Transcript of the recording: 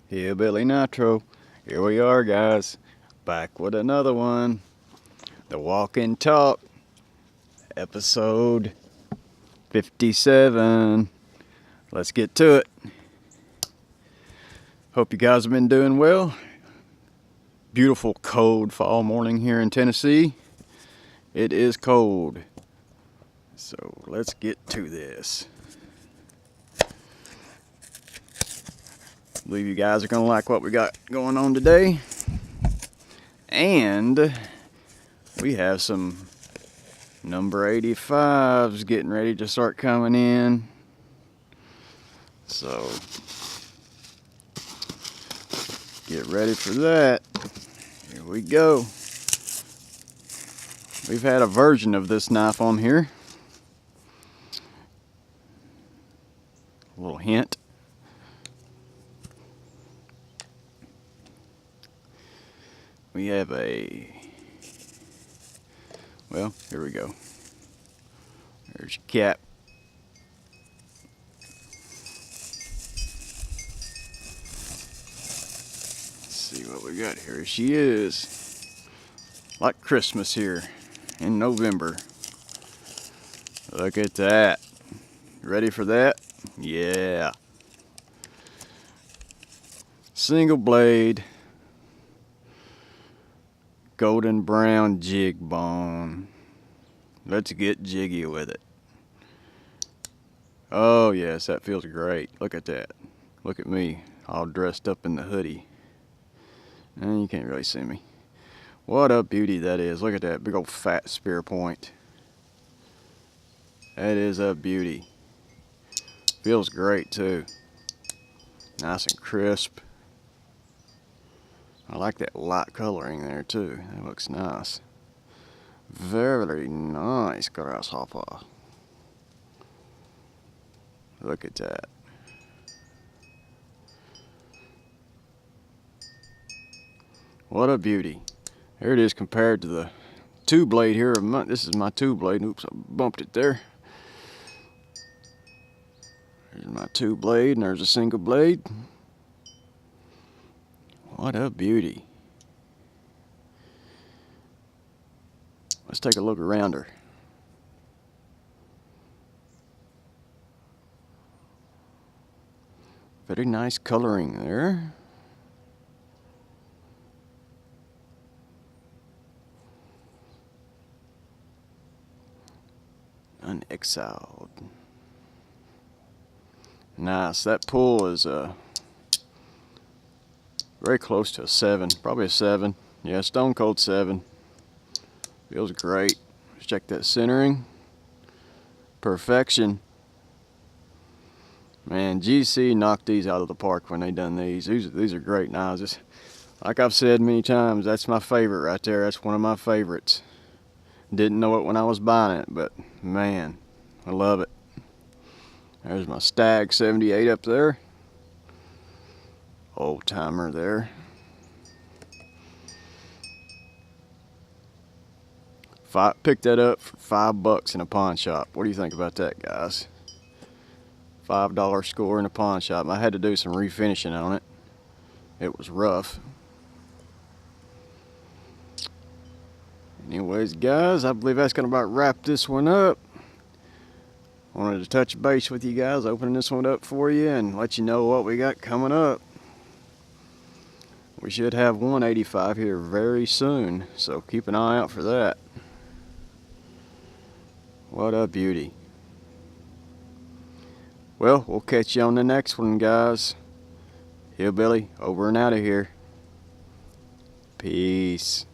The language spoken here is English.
Hillbilly Nitro. Here we are, guys, back with another one. The Walk and Talk, episode 57. Let's get to it. Hope you guys have been doing well. Beautiful cold fall morning here in Tennessee. It is cold. So let's get to this. Believe you guys are gonna like what we got going on today. And we have some number 85s getting ready to start coming in. So get ready for that. Here we go. We've had a version of this knife on here. A little hint. We have well, here we go. There's your cap. Let's see what we got here. She is. Like Christmas here in November. Look at that. Ready for that? Yeah. Single blade. Golden Brown Jigged Bone. Let's get jiggy with it. Oh yes, that feels great. Look at that. Look at me, all dressed up in the hoodie. And you can't really see me. What a beauty that is. Look at that big old fat spear point. That is a beauty. Feels great too. Nice and crisp. I like that light coloring there too. That looks nice. Very nice grasshopper. Look at that. What a beauty. Here it is compared to the two blade here. This is my two blade. Oops, I bumped it there. There's my two blade and there's a single blade. What a beauty. Let's take a look around her. Very nice coloring there. Unexiled. Nice. That pull is very close to a 7, probably a 7. Yeah, stone cold 7. Feels great. Let's check that centering. Perfection. Man, GC knocked these out of the park when they done these. These are great knives. Like I've said many times, that's my favorite right there. That's one of my favorites. Didn't know it when I was buying it, but man, I love it. There's my Stag 78 up there. Old timer there. Picked that up for $5 in a pawn shop. What do you think about that, guys? $5 score in a pawn shop. I had to do some refinishing on it. It was rough. Anyways, guys, I believe that's gonna about wrap this one up. Wanted to touch base with you guys, opening this one up for you and let you know what we got coming up. We should have 185 here very soon, so keep an eye out for that. What a beauty. Well, we'll catch you on the next one, guys. Hillbilly, over and out of here. Peace.